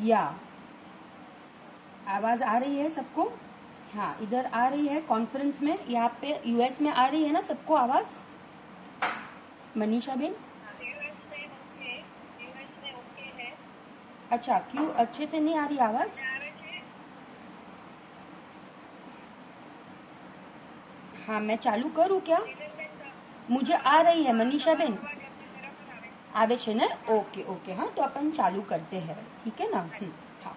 या आवाज आ रही है सबको? हाँ, इधर आ रही है कॉन्फ्रेंस में, यहाँ पे यूएस में आ रही है ना सबको आवाज? मनीषा बेन, अच्छा, क्यों अच्छे से नहीं आ रही आवाज? हाँ, मैं चालू करूँ क्या? मुझे आ रही है मनीषा बेन, आवे छे ने? ओके ओके, हाँ तो अपन चालू करते हैं, ठीक है ना? हाँ।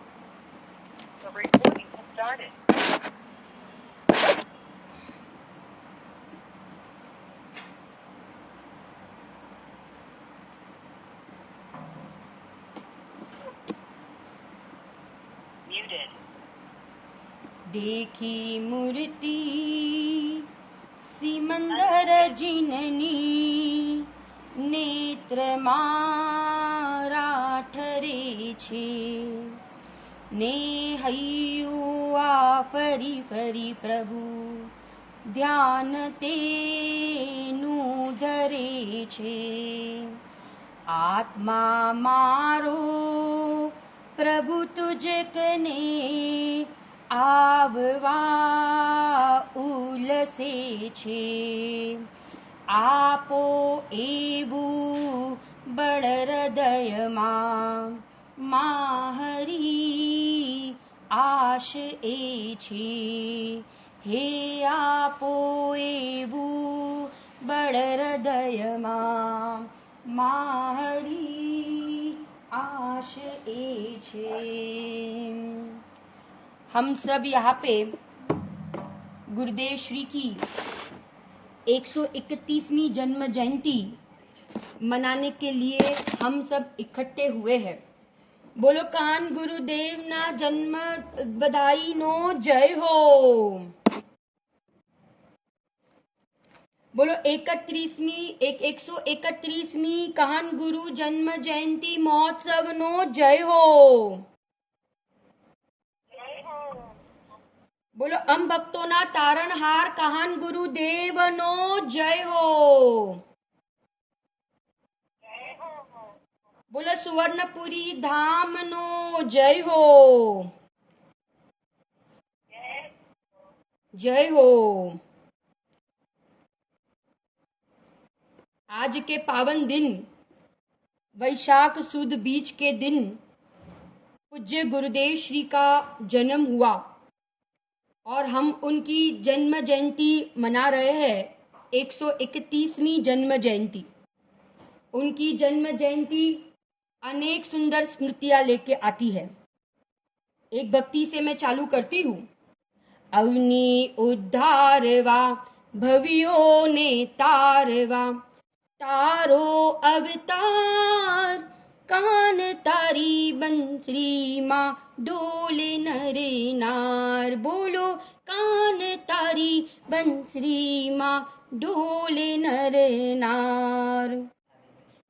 देखी मूर्ति सिमंदर जिननी, नेत्र मारा ठरे छे, ने हૈયું ફરી ફરી પ્રભુ ધ્યાન તેનું ધરે છે, આત્મા મારો પ્રભુ તુજ કને આવવા ઉલસે છે, આપો એવું બળ હૃદયમાં માહરી આશ એ છે, હે આપો એવું બળ હૃદયમાં માહરી आश ए छे। हम सब यहाँ पे गुरुदेव श्री की 131वीं जन्म जयंती मनाने के लिए हम सब इकट्ठे हुए हैं। बोलो कान गुरुदेव ना जन्म बधाई नो जय हो। बोलो 131वीं कान गुरु जन्म जयंती महोत्सव नो जय हो। बोलो अम भक्तों ना तारणहार कान गुरुदेव नो जय हो। बोलो सुवर्णपुरी धाम नो जय हो। जय हो। आज के पावन दिन वैशाख सुद बीज के दिन पूज्य गुरुदेव श्री का जन्म हुआ और हम उनकी जन्म जयंती मना रहे हैं, 131वीं जन्म जयंती। उनकी जन्म जयंती अनेक सुंदर स्मृतियां लेके आती है। एक भक्ति से मैं चालू करती हूँ। अवनी उद्धारवा भवियो ने तारवा, तारो अवतार कान तारी बंसरी माँ डोले नरे नार। बोलो कान तारी बंसरी माँ डोले नरे नार।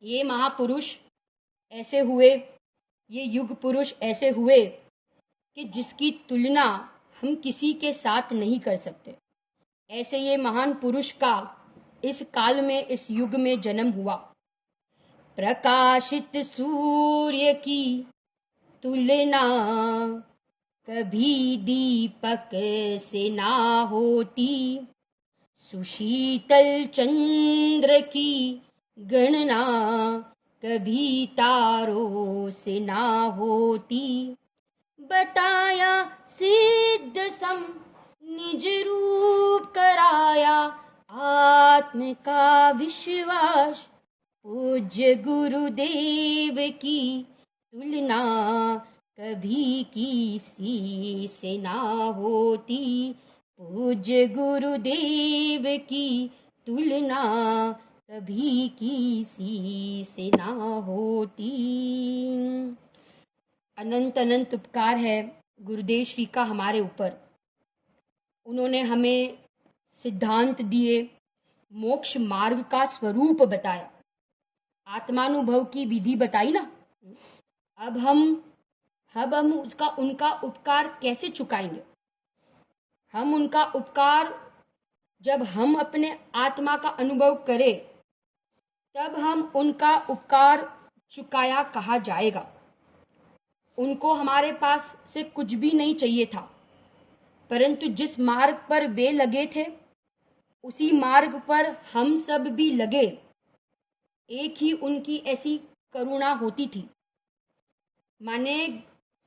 ये महापुरुष ऐसे हुए, ये युग पुरुष ऐसे हुए कि जिसकी तुलना हम किसी के साथ नहीं कर सकते। ऐसे ये महान पुरुष का इस काल में, इस युग में जन्म हुआ। प्रकाशित सूर्य की तुलना कभी दीपक से ना होती, सुशीतल चंद्र की गणना कभी तारों से ना होती। बताया सिद्ध सम निज रूप कराया, आत्म का विश्वास पूज्य गुरुदेव की तुलना कभी किसी से ना होती। पूज्य गुरुदेव की तुलना कभी किसी से ना होती। अनंत अनंत उपकार है गुरुदेव श्री का हमारे ऊपर। उन्होंने हमें सिद्धांत दिए, मोक्ष मार्ग का स्वरूप बताया, आत्मानुभव की विधि बताई ना। अब हम उनका उपकार कैसे चुकाएंगे? हम उनका उपकार जब हम अपने आत्मा का अनुभव करें, तब हम उनका उपकार चुकाया कहा जाएगा। उनको हमारे पास से कुछ भी नहीं चाहिए था, परंतु जिस मार्ग पर वे लगे थे उसी मार्ग पर हम सब भी लगे। एक ही उनकी ऐसी करुणा होती थी। माने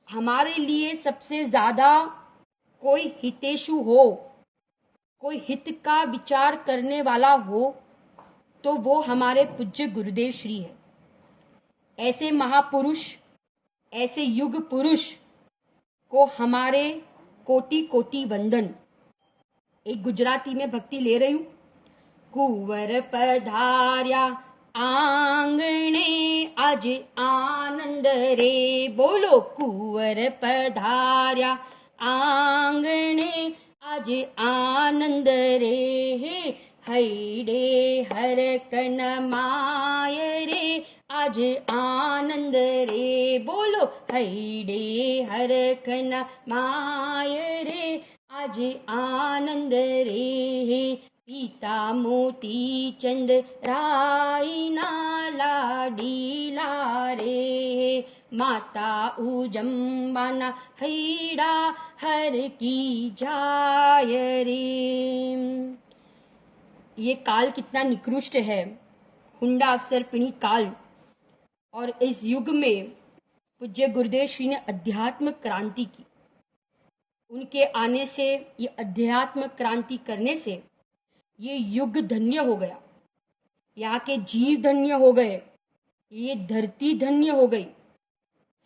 हमारे लिए सबसे ज्यादा कोई हितेशु हो, कोई हित का विचार करने वाला हो तो वो हमारे पूज्य गुरुदेव श्री है। ऐसे महापुरुष, ऐसे युग पुरुष को हमारे कोटि कोटि वंदन। एक गुजराती में भक्ति ले रही हूं। कुंवर पधार्या आंगणे आज आनंद रे, बोलो कुंवर पधार्या आंगणे आज आनंद रे, हैडे हर कन माय रे आज आनंद रे, बोलो हैडे हर कन माय रे आज आनंद रे, पिता मोती चंद राई ना लाडीला रे, माता उजम्बाना हैडा हर की जाय रे। ये काल कितना निकृष्ट है, हुंडा अवसर पिणी काल। और इस युग में पूज्य गुरुदेव श्री ने अध्यात्म क्रांति की। उनके आने से, ये अध्यात्म क्रांति करने से ये युग धन्य हो गया, यहाँ के जीव धन्य हो गए, ये धरती धन्य हो गई,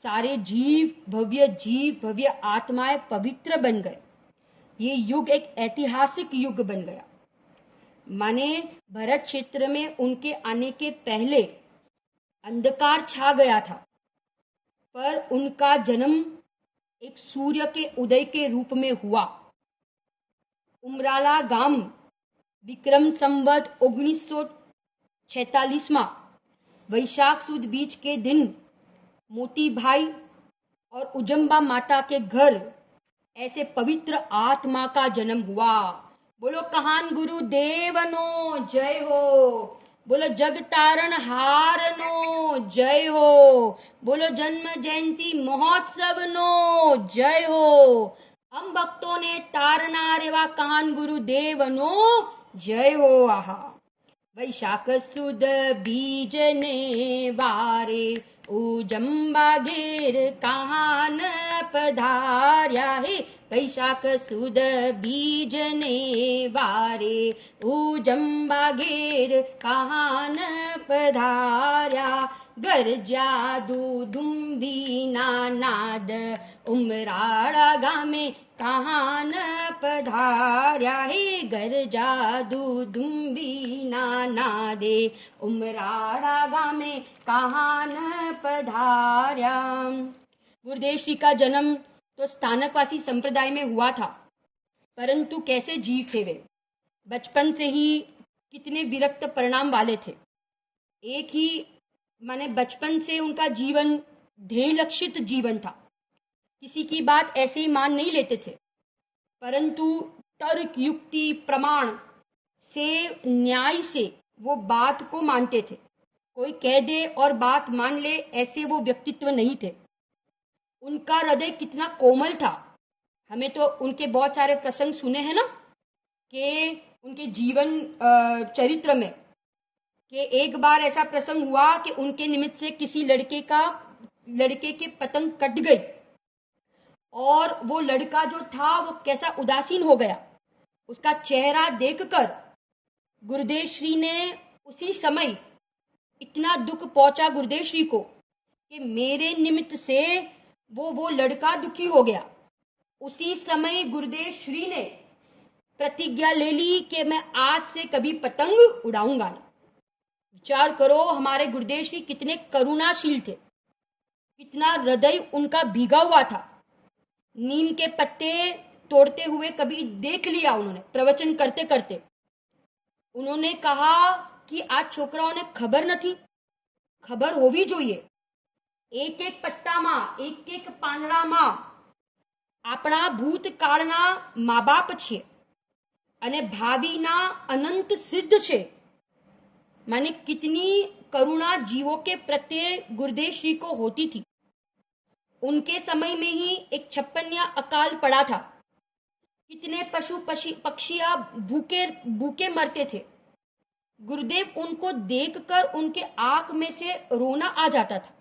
सारे जीव भव्य आत्माएं पवित्र बन गए। ये युग एक ऐतिहासिक युग बन गया। माने भरत क्षेत्र में उनके आने के पहले अंधकार छा गया था, पर उनका जन्म एक सूर्य के उदय के रूप में हुआ। उमराला गांव विक्रम संवत 1946 वैशाख सुद बीज के दिन मोती भाई और उजम्बा माता के घर ऐसे पवित्र आत्मा का जन्म हुआ। बोलो कहान गुरु देवनो जय हो, बोलो जग तारण हारनो जय हो, बोलो जन्म जयंती महोत्सव नो जय हो। हम भक्तों ने तारना रेवा कहान गुरु देवनो जय हो। आहा वैशाख सुद बीज ने वारे उजम्बा घेर कहान पधार्या है, वैशाख सुद बीज ने वारे उजम्बा घेर कहान पधार्या, गरजा दुदुम्बी नाद उमराड़ा गामे कहान पधार्या है, गरजा दुदुम्बी नादे उमराड़ा गामे कहान पधार्या। गुरुदेव श्री का जन्म तो स्थानकवासी संप्रदाय में हुआ था, परंतु कैसे जीव थे वे। बचपन से ही कितने विरक्त परिणाम वाले थे। एक ही माने बचपन से उनका जीवन ध्येय लक्षित जीवन था। किसी की बात ऐसे ही मान नहीं लेते थे, परंतु तर्क युक्ति प्रमाण से, न्याय से वो बात को मानते थे। कोई कह दे और बात मान ले, ऐसे वो व्यक्तित्व नहीं थे। उनका हृदय कितना कोमल था। हमें तो उनके बहुत सारे प्रसंग सुने हैं ना, कि उनके जीवन चरित्र में कि एक बार ऐसा प्रसंग हुआ कि उनके निमित्त से किसी लड़के के पतंग कट गई और वो लड़का जो था वो कैसा उदासीन हो गया। उसका चेहरा देखकर गुरुदेव श्री ने उसी समय इतना दुख पहुंचा गुरुदेव श्री को कि मेरे निमित्त से वो लड़का दुखी हो गया। उसी समय गुरुदेव श्री ने प्रतिज्ञा ले ली कि मैं आज से कभी पतंग उड़ाऊंगा नहीं। विचार करो हमारे गुरुदेव श्री कितने करुणाशील थे, कितना हृदय उनका भीगा हुआ था। नीम के पत्ते तोड़ते हुए कभी देख लिया उन्होंने प्रवचन करते करते। उन्होंने कहा कि आज छोकराओं ने खबर नहीं, खबर होवी જોઈએ। एक एक पत्ताમાં, एक एक પાંદડામાં આપણા ભૂતકાળના મા બાપ છે અને ભાવિના અનંત સિદ્ધ છે। माने कितनी करुणा जीवों के प्रत्यय गुरुदेव श्री को होती थी। उनके समय में ही एक 56 अकाल पड़ा था। कितने पशु पक्षियां भूखे भूखे मरते थे। गुरुदेव उनको देखकर उनके आंख में से रोना आ जाता था,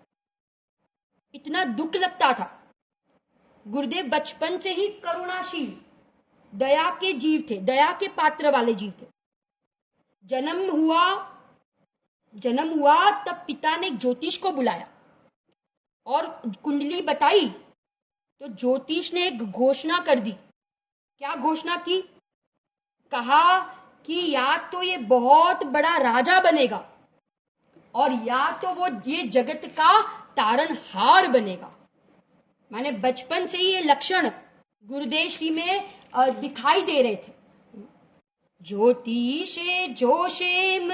इतना दुख लगता था। गुरुदेव बचपन से ही करुणाशील, दया के जीव थे, दया के पात्र वाले जीव थे। जन्म हुआ तब पिता ने ज्योतिष को बुलाया और कुंडली बताई तो ज्योतिष ने एक घोषणा कर दी। क्या घोषणा की? कहा कि या तो ये बहुत बड़ा राजा बनेगा और या तो वो ये जगत का तारनहार बनेगा। माने बचपन से ही ये लक्षण गुरुदेव श्री में दिखाई दे रहे थे। ज्योतिषे जोशेम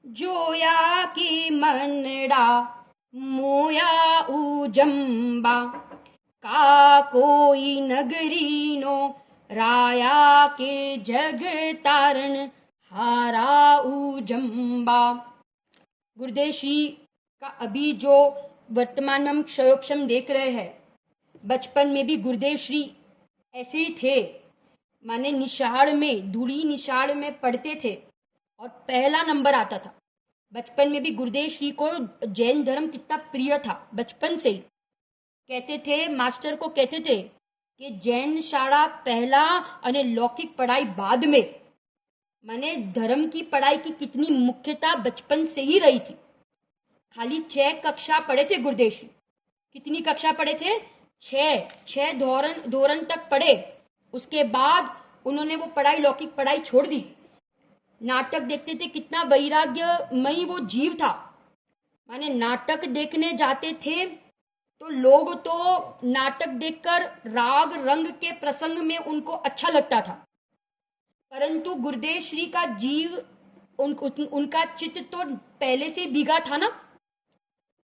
जोया के मनड़ा मोया उजम्बा का कोई नगरी नो राया के जग तारण हारा उजम्बा। गुरुदेव श्री का अभी जो वर्तमान में हम क्षयोक्षम देख रहे हैं, बचपन में भी गुरुदेव श्री ऐसे ही थे। माने निशाड़ में, धूड़ी निशाड़ में पढ़ते थे और पहला नंबर आता था। बचपन में भी गुरुदेव श्री को जैन धर्म कितना प्रिय था। बचपन से ही कहते थे, मास्टर को कहते थे कि जैन शाळा पहला और लौकिक पढ़ाई बाद में। माने धर्म की पढ़ाई की कितनी मुख्यता बचपन से ही रही थी। खाली 6 कक्षा पढ़े थे गुरुदेव श्री। कितनी कक्षा पढ़े थे? 6 धोरण तक पढ़े। उसके बाद उन्होंने वो पढ़ाई, लौकिक पढ़ाई छोड़ दी। नाटक देखते थे, कितना वैराग्यमयी वो जीव था। माने नाटक देखने जाते थे तो लोग तो नाटक देखकर राग रंग के प्रसंग में उनको अच्छा लगता था, परंतु गुरुदेव श्री का जीव उनका चित्त तो पहले से भीगा था ना।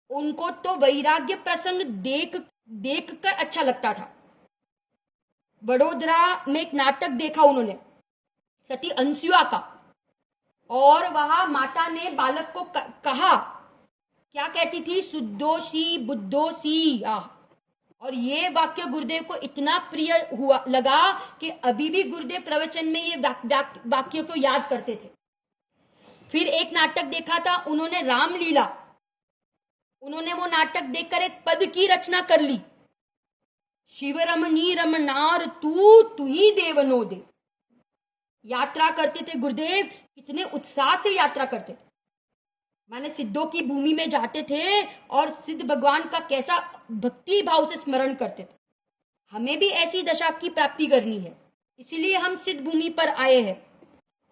उनको तो वैराग्य प्रसंग देख कर अच्छा लगता था। वडोदरा में एक नाटक देखा उन्होंने, सती अंसुआ का, और वहां माता ने बालक को कहा, क्या कहती थी? शुद्धोसी बुद्धोसी। और ये वाक्य गुरुदेव को इतना प्रिय लगा कि अभी भी गुरुदेव प्रवचन में ये वाक्य को याद करते थे। फिर एक नाटक देखा था उन्होंने, रामलीला। उन्होंने वो नाटक देखकर एक पद की रचना कर ली, शिव रमणी रमनार तू ही देवनो दे। यात्रा करते थे गुरुदेव, कितने उत्साह से यात्रा करते थे। माने सिद्धों की भूमि में जाते थे और सिद्ध भगवान का कैसा भक्ति भाव से स्मरण करते थे। हमें भी ऐसी दशा की प्राप्ति करनी है, इसीलिए हम सिद्ध भूमि पर आए हैं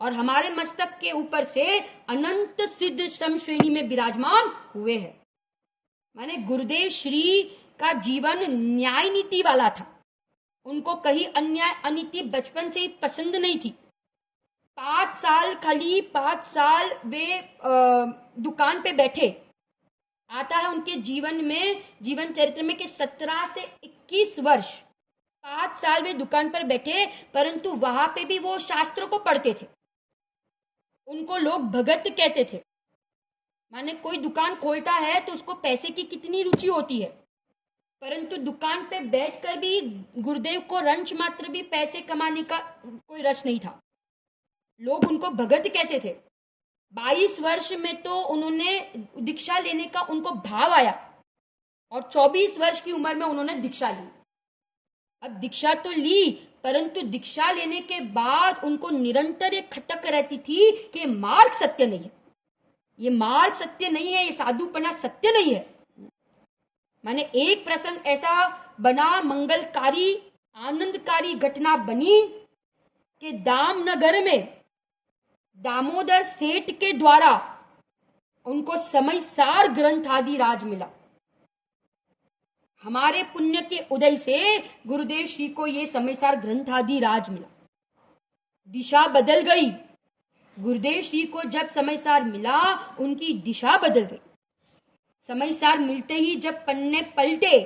और हमारे मस्तक के ऊपर से अनंत सिद्ध सम श्रेणी में विराजमान हुए हैं। माने गुरुदेव श्री का जीवन न्याय नीति वाला था। उनको कहीं अन्याय अनीति बचपन से ही पसंद नहीं थी। 5 साल वे दुकान पे बैठे। आता है उनके जीवन चरित्र में कि 17 से 21 वर्ष 5 साल वे दुकान पर बैठे, परंतु वहां पे भी वो शास्त्रों को पढ़ते थे। उनको लोग भगत कहते थे। माने कोई दुकान खोलता है तो उसको पैसे की कितनी रुचि होती है, परंतु दुकान पे बैठकर भी गुरुदेव को रंच मात्र भी पैसे कमाने का कोई रस नहीं था। लोग उनको भगत कहते थे। 22 वर्ष में तो उन्होंने दीक्षा लेने का उनको भाव आया और 24 वर्ष की उम्र में उन्होंने दीक्षा ली। अब दीक्षा तो ली, परंतु दीक्षा लेने के बाद उनको निरंतर एक खटक रहती थी कि मार्ग सत्य नहीं है, ये मार्ग सत्य नहीं है, ये साधुपना सत्य नहीं है। माने एक प्रसंग ऐसा बना, मंगलकारी आनंदकारी घटना बनी कि दामनगर में दामोदर सेठ के द्वारा उनको समयसार ग्रंथ आदि राज मिला। हमारे पुण्य के उदय से गुरुदेव श्री को ये समयसार ग्रंथ आदि राज मिला। दिशा बदल गई। गुरुदेव श्री को जब समयसार मिला, उनकी दिशा बदल गई। समयसार मिलते ही जब पन्ने पलटे,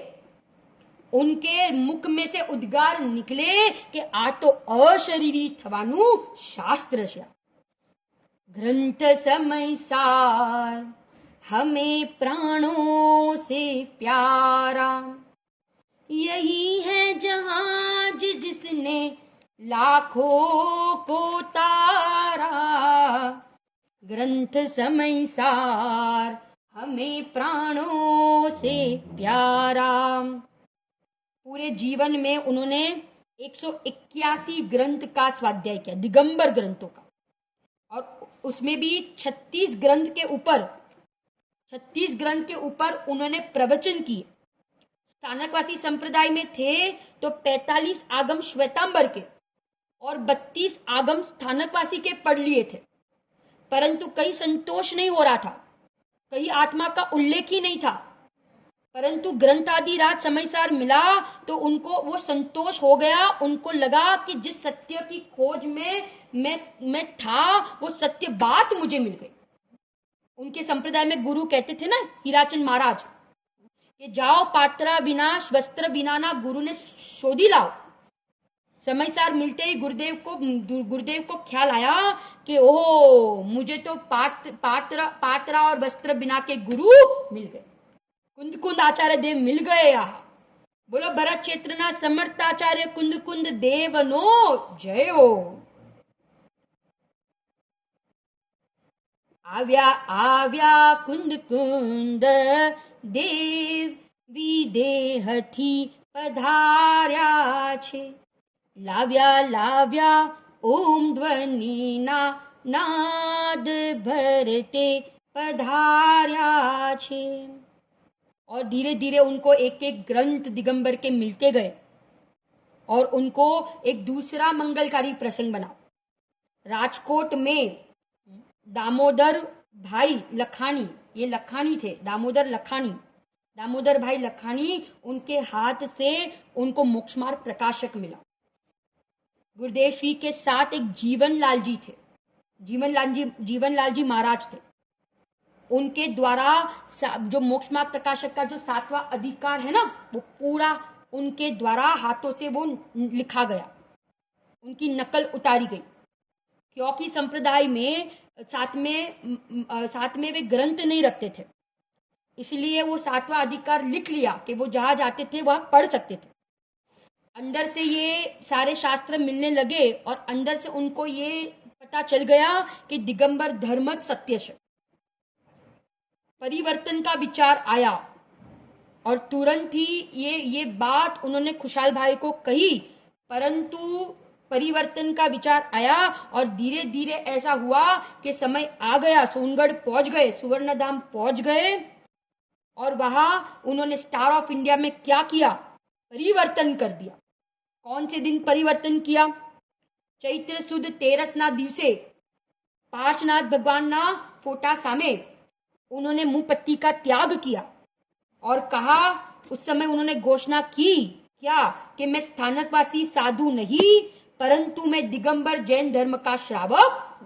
उनके मुख में से उद्गार निकले कि आ तो अशरीरी थवानु शास्त्र છે। ग्रंथ समय सार हमें प्राणों से प्यारा, यही है जहाज जिसने लाखों को तारा। ग्रंथ समय सार हमें प्राणों से प्यारा। पूरे जीवन में उन्होंने 181 ग्रंथ का स्वाध्याय किया, दिगंबर ग्रंथों का, और उसमें भी 36 ग्रंथ के ऊपर उन्होंने प्रवचन किए। स्थानकवासी संप्रदाय में थे तो 45 आगम श्वेतांबर के और 32 आगम स्थानकवासी के पढ़ लिए थे, परंतु कहीं संतोष नहीं हो रहा था, कहीं आत्मा का उल्लेख ही नहीं था। परंतु ग्रंथादि राज समयसार मिला तो उनको वो संतोष हो गया। उनको लगा कि जिस सत्य की खोज में मैं था, वो सत्य बात मुझे मिल गई। उनके संप्रदाय में गुरु कहते थे ना, हीराचंद महाराज, कि जाओ पात्रा विनाश वस्त्र बिना ना, गुरु ने शोधी लाओ। समयसार मिलते ही गुरुदेव को ख्याल आया कि ओह, मुझे तो पात्रा और वस्त्र बिना के गुरु मिल गए, कुंद कुंद आचार्य देव मिल गए। यहाँ बोलो भरत क्षेत्रना समर्थ आचार्य कुंद कुंद देवनो जय हो। આવ્યા કુંદ કુંદ દેવ વિદેહથી પધાર્યા છે, લાવ્યા ઓમ ધ્વનિના नाद भरते पधार्या छे। और धीरे धीरे उनको एक एक ग्रंथ दिगंबर के मिलते गए और उनको एक दूसरा मंगलकारी प्रसंग बना। राजकोट में दामोदर भाई लखानी, ये लखानी थे, दामोदर भाई लखानी, उनके हाथ से उनको मोक्ष मार्ग प्रकाशक मिला। गुरुदेव श्री के साथ एक जीवनलाल जी थे, जीवनलाल जी महाराज थे। उनके द्वारा जो मोक्ष मार्ग प्रकाशक का जो 7वां अधिकार है ना, वो पूरा उनके द्वारा हाथों से वो लिखा गया, उनकी नकल उतारी गई। क्योंकि संप्रदाय में साथ में वे ग्रंथ नहीं रखते थे, इसलिए वो 7वां अधिकार लिख लिया कि वो जहां जाते थे वहां पढ़ सकते थे। अंदर से ये सारे शास्त्र मिलने लगे और अंदर से उनको ये पता चल गया कि दिगंबर धर्म सत्य है। परिवर्तन का विचार आया और तुरंत ही ये बात उन्होंने खुशहाल भाई को कही, परंतु परिवर्तन का विचार आया और धीरे धीरे ऐसा हुआ कि समय आ गया, सोनगढ़ पहुंच गए, सुवर्णधाम पहुंच गए और वहां उन्होंने स्टार ऑफ इंडिया में क्या किया, परिवर्तन कर दिया। कौन से दिन परिवर्तन किया? चैत्र सुद 13 दिवसे पार्श्वनाथ भगवान ना फोटा सामे उन्होंने मुंह पत्ती का त्याग किया और कहा, उस समय उन्होंने घोषणा की क्या कि मैं स्थानकवासी साधु नहीं, परंतु मैं दिगंबर जैन धर्म का श्रावक।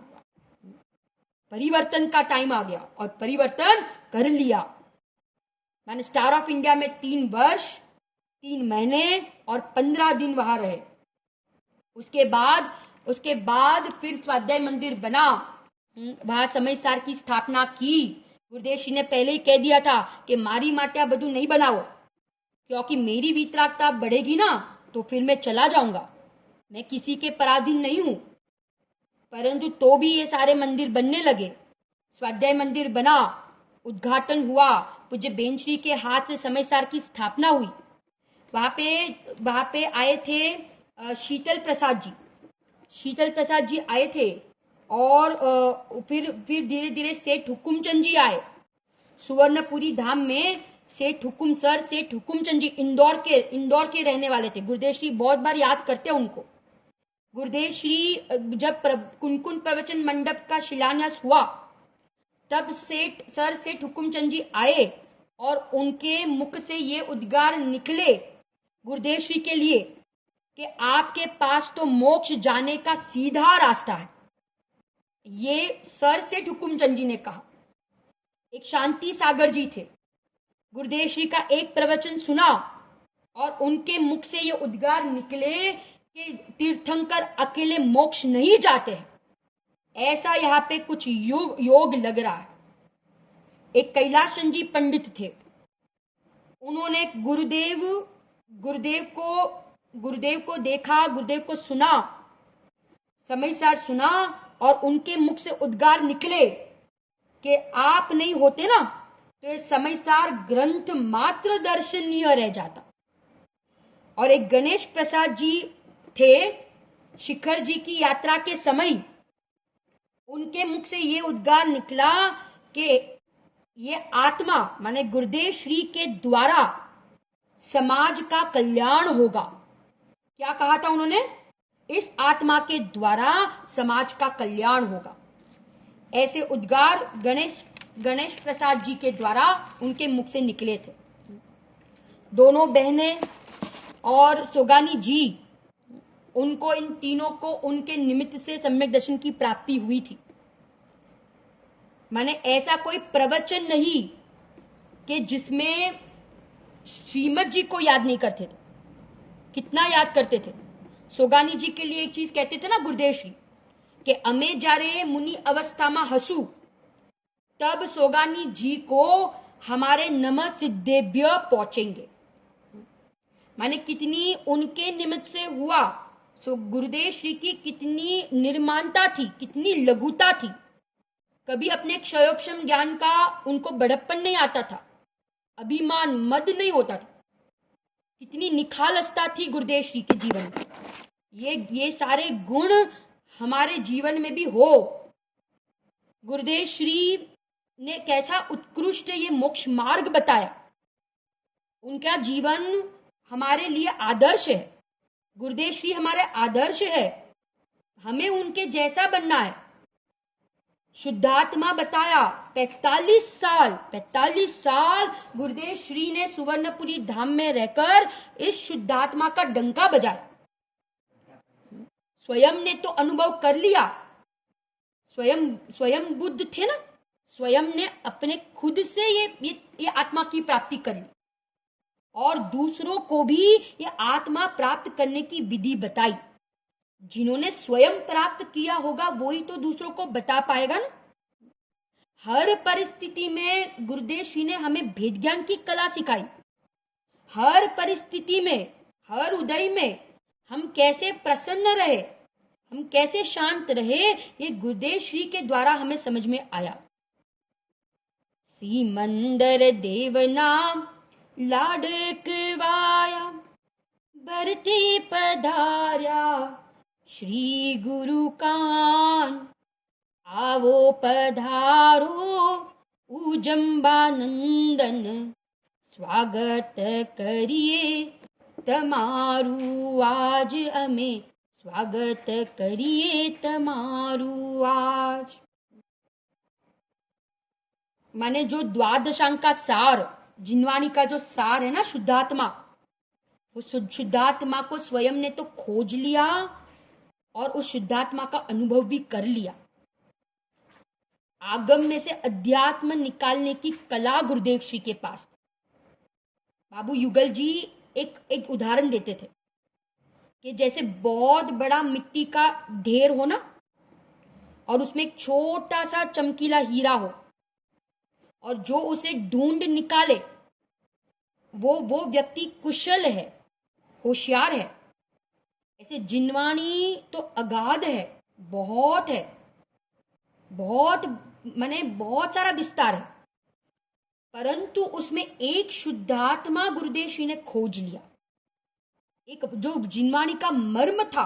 परिवर्तन का टाइम आ गया और परिवर्तन कर लिया। मैंने स्टार ऑफ इंडिया में 3 वर्ष 3 महीने और 15 दिन वहां रहे। उसके बाद फिर स्वाध्याय मंदिर बना, वहां समयसार की स्थापना की। गुरुदेव श्री ने पहले ही कह दिया था कि मारी माटिया बधु नहीं बनाओ, क्योंकि मेरी वितरागता बढ़ेगी ना तो फिर मैं चला जाऊंगा। मैं किसी के पराधीन नहीं हूं। परंतु तो भी ये सारे मंदिर बनने लगे। स्वाध्याय मंदिर बना, उद्घाटन हुआ, पूज्य बेनश्री के हाथ से समयसार की स्थापना हुई। वहां पे आए थे शीतल प्रसाद जी आए थे और फिर धीरे धीरे सेठ हुकुमचंद जी आए। सुवर्णपुरी धाम में सेठ हुकुमचंद जी इंदौर के रहने वाले थे। गुरुदेव श्री बहुत बार याद करते हैं उनको। गुरुदेव श्री जब कुनकुन प्रवचन मंडप का शिलान्यास हुआ तब सेठ हुकुमचंद जी आए और उनके मुख से ये उद्गार निकले गुरुदेव श्री के लिए कि आपके पास तो मोक्ष जाने का सीधा रास्ता है। ये सेठ हुकुमचंद जी ने कहा। एक शांति सागर जी थे, गुरुदेव श्री का एक प्रवचन सुना और उनके मुख से ये उद्गार निकले कि तीर्थंकर अकेले मोक्ष नहीं जाते हैं, ऐसा यहाँ पे कुछ योग लग रहा है। एक कैलाशन जी पंडित थे, उन्होंने गुरुदेव को देखा, गुरुदेव को सुना, समय सार सुना, और उनके मुख से उद्गार निकले कि आप नहीं होते ना तो ये समयसार ग्रंथ मात्र दर्शनीय रह जाता। और एक गणेश प्रसाद जी थे, शिखर जी की यात्रा के समय उनके मुख से ये उद्गार निकला कि ये आत्मा माने गुरुदेव श्री के द्वारा समाज का कल्याण होगा। क्या कहा था उन्होंने? इस आत्मा के द्वारा समाज का कल्याण होगा। ऐसे उद्गार गणेश प्रसाद जी के द्वारा उनके मुख से निकले थे। दोनों बहनें और सोगानी जी, उनको, इन तीनों को उनके निमित्त से सम्यक दर्शन की प्राप्ति हुई थी। माने ऐसा कोई प्रवचन नहीं कि जिसमें श्रीमद जी को याद नहीं करते थे। कितना याद करते थे। सोगानी जी के लिए एक चीज कहते थे ना गुरुदेव श्री कि अमे जारे मुनि अवस्था में हसू, तब सोगानी जी को हमारे नमः सिद्धेभ्य पहुंचेंगे। माने कितनी उनके निमित्त से हुआ। सो गुरुदेव श्री की कितनी निर्माणता थी, कितनी लघुता थी। कभी अपने क्षयोपशम ज्ञान का उनको बड़प्पन नहीं आता था, अभिमान मद नहीं होता था। कितनी निखालसता थी गुरुदेव श्री के जीवन में। ये सारे गुण हमारे जीवन में भी हो। गुरुदेव श्री ने कैसा उत्कृष्ट ये मोक्ष मार्ग बताया। उनका जीवन हमारे लिए आदर्श है। गुरुदेव श्री हमारे आदर्श है। हमें उनके जैसा बनना है। शुद्धात्मा बताया, 45 साल गुरुदेव श्री ने सुवर्णपुरी धाम में रहकर इस शुद्धात्मा का डंका बजाया। स्वयं ने तो अनुभव कर लिया, स्वयं बुद्ध थे ना, स्वयं ने अपने खुद से ये आत्मा की प्राप्ति कर ली और दूसरों को भी ये आत्मा प्राप्त करने की विधि बताई। जिन्होंने स्वयं प्राप्त किया होगा वही तो दूसरों को बता पाएगा ना। हर परिस्थिति में गुरुदेव श्री ने हमें भेद ज्ञान की कला सिखाई। हर परिस्थिति में, हर उदय में हम कैसे प्रसन्न रहे, हम कैसे शांत रहे, ये गुरुदेव श्री के द्वारा हमें समझ में आया। सीमंदर देव नाम लाडकवाया, भरती पधार्या श्री गुरु कान, आवो पधारो उजंबानंदन, स्वागत करिए तमारू आज, अमे स्वागत करिए तमारू आज। माने जो द्वादशांग का सार, जिनवाणी का जो सार है ना शुद्धात्मा, वो शुद्धात्मा को स्वयं ने तो खोज लिया और उस शुद्धात्मा का अनुभव भी कर लिया। आगम में से अध्यात्म निकालने की कला गुरुदेव श्री के पास। बाबू युगल जी एक उदाहरण देते थे कि जैसे बहुत बड़ा मिट्टी का ढेर हो ना, और उसमें एक छोटा सा चमकीला हीरा हो, और जो उसे ढूंढ निकाले वो व्यक्ति कुशल है, होशियार है। ऐसे जिनवाणी तो अगाध है, बहुत है, बहुत माने बहुत सारा विस्तार है, परंतु उसमें एक शुद्धात्मा गुरुदेव श्री ने खोज लिया। एक जो जिनवाणी का मर्म था,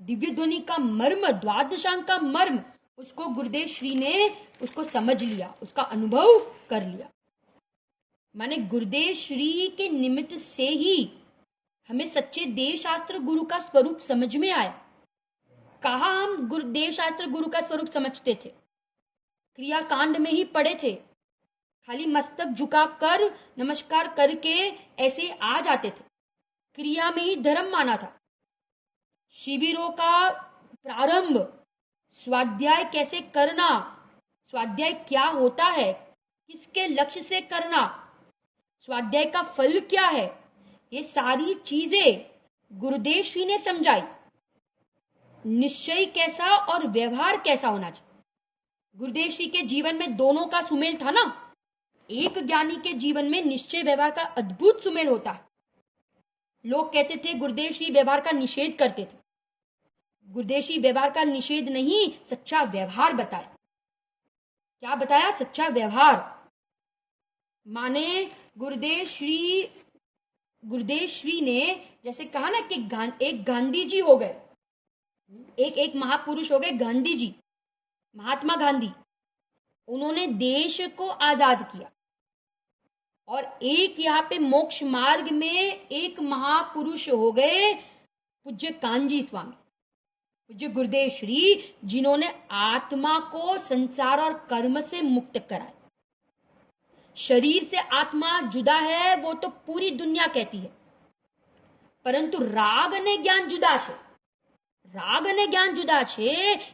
दिव्य ध्वनि का मर्म, द्वादशांग का मर्म, उसको गुरुदेव श्री ने उसको समझ लिया, उसका अनुभव कर लिया। माने गुरुदेव श्री के निमित्त से ही हमें सच्चे देव शास्त्र गुरु का स्वरूप समझ में आया। कहा हम गुरुदेव शास्त्र गुरु का स्वरूप समझते थे? क्रिया कांड में ही पढ़े थे। खाली मस्तक झुकाकर नमस्कार करके ऐसे आ जाते थे। क्रिया में ही धर्म माना था। शिविरों का प्रारंभ, स्वाध्याय कैसे करना, स्वाध्याय क्या होता है, किसके लक्ष्य से करना, स्वाध्याय का फल क्या है, ये सारी चीजें गुरुदेव श्री ने समझाई। निश्चय कैसा और व्यवहार कैसा होना चाहिए। गुरुदेव श्री के जीवन में दोनों का सुमेल था ना। एक ज्ञानी के जीवन में निश्चय व्यवहार का अद्भुत सुमेल होता है। लोग कहते थे गुरुदेव श्री व्यवहार का निषेध करते थे। गुरुदेव श्री व्यवहार का निषेध नहीं, सच्चा व्यवहार बताया। क्या बताया? सच्चा व्यवहार। माने गुरुदेव श्री ने जैसे कहा ना कि एक गांधी जी हो गए, एक महापुरुष हो गए गांधी जी, महात्मा गांधी। उन्होंने देश को आजाद किया। और एक यहाँ पे मोक्ष मार्ग में एक महापुरुष हो गए पूज्य कांजी स्वामी, पूज्य गुरुदेव श्री, जिन्होंने आत्मा को संसार और कर्म से मुक्त कराया। शरीर से आत्मा जुदा है वो तो पूरी दुनिया कहती है, परंतु राग ने ज्ञान जुदा छे, राग ने ज्ञान जुदा छे,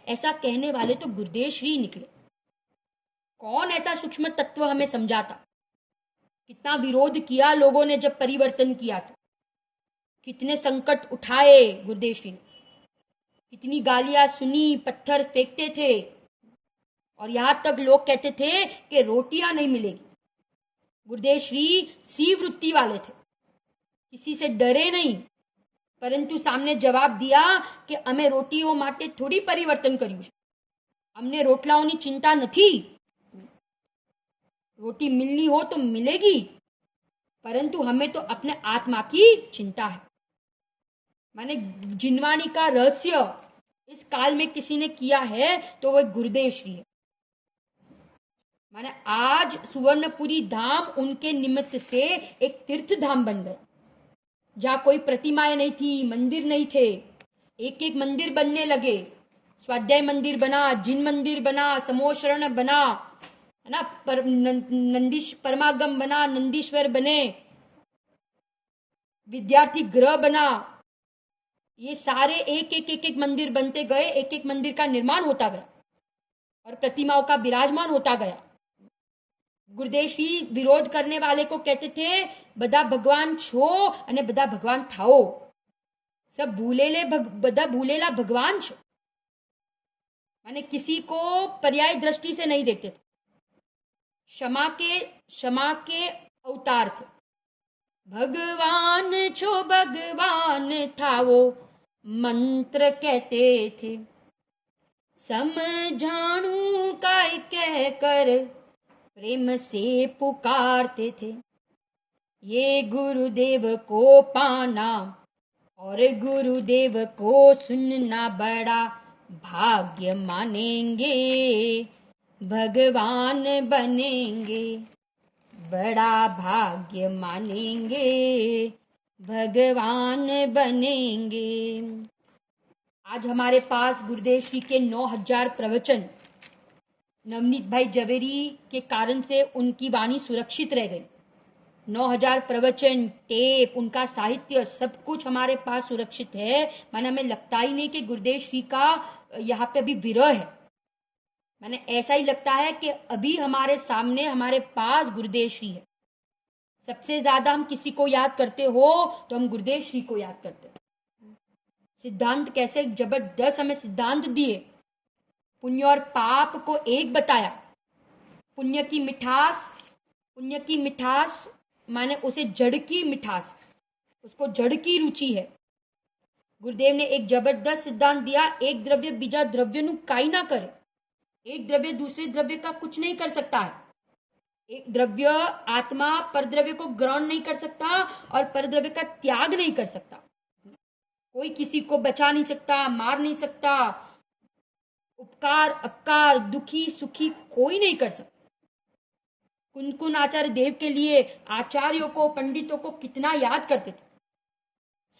ऐसा कहने वाले तो गुरुदेव श्री निकले। कौन ऐसा सूक्ष्म तत्व हमें समझाता? कितना विरोध किया लोगों ने जब परिवर्तन किया था, कितने संकट उठाए गुरुदेव श्री ने, कितनी गालियां सुनी, पत्थर फेंकते थे, और यहां तक लोग कहते थे कि रोटियां नहीं मिलेगी। गुरुदेव श्री सी वृत्ति वाले थे, किसी से डरे नहीं, परंतु सामने जवाब दिया कि अमे रोटीओ माटे थोड़ी परिवर्तन कर्યું છે, अमने रोटलाओनी चिंता नहीं। रोटी मिलनी हो तो मिलेगी, परंतु हमें तो अपने आत्मा की चिंता है। माने जिनवाणी का रहस्य इस काल में किसी ने किया है तो वह गुरुदेव श्री है। माने आज सुवर्णपुरी धाम उनके निमित्त से एक तीर्थ धाम बन गया, जहां कोई प्रतिमाएं नहीं थी, मंदिर नहीं थे, एक एक मंदिर बनने लगे। स्वाध्याय मंदिर बना, जिन मंदिर बना, समोशरण बना, है ना, नंदीश परमागम बना, नंदीश्वर बने, विद्यार्थी गृह बना। ये सारे एक एक मंदिर बनते गए, एक एक मंदिर का निर्माण होता गया और प्रतिमाओं का विराजमान होता गया। गुरुदेव श्री विरोध करने वाले को कहते थे बदा भगवान छो अने बदा भगवान थाओ, सब बदा भूलेला भगवान छे। माने किसी को पर्याय दृष्टि से नहीं देखते थे। क्षमा के अवतार थे। भगवान छो भगवान थाओ मंत्र कहते थे, समझाणु काय कह कर प्रेम से पुकारते थे। ये गुरुदेव को पाना और गुरुदेव को सुनना बड़ा भाग्य मानेंगे, भगवान बनेंगे, बड़ा भाग्य मानेंगे, भगवान बनेंगे। आज हमारे पास गुरुदेव श्री के 9000 प्रवचन नवनीत भाई जवेरी के कारण से उनकी वाणी सुरक्षित रह गई। 9000 प्रवचन, टेप, उनका साहित्य, सब कुछ हमारे पास सुरक्षित है। माने हमें लगता ही नहीं कि गुरुदेव श्री का यहाँ पे अभी विरह है। मैंने ऐसा ही लगता है कि अभी हमारे सामने, हमारे पास गुरुदेव श्री है। सबसे ज्यादा हम किसी को याद करते हो तो हम गुरुदेव श्री को याद करते हैं। सिद्धांत कैसे जबरदस्त हमें सिद्धांत दिए, पुण्य और पाप को एक बताया। पुण्य की मिठास माने उसे जड़ की मिठास, उसको जड़ की रुचि है। गुरुदेव ने एक जबरदस्त सिद्धांत दिया, एक द्रव्य बीजा द्रव्य नु काई ना करे। एक द्रव्य दूसरे द्रव्य का कुछ नहीं कर सकता है। एक द्रव्य आत्मा परद्रव्य को ग्रहण नहीं कर सकता और परद्रव्य का त्याग नहीं कर सकता। कोई किसी को बचा नहीं सकता, मार नहीं सकता, उपकार अपकार, दुखी सुखी कोई नहीं कर सकता। कुनकुन आचार्य देव के लिए आचार्यों को, पंडितों को कितना याद करते थे।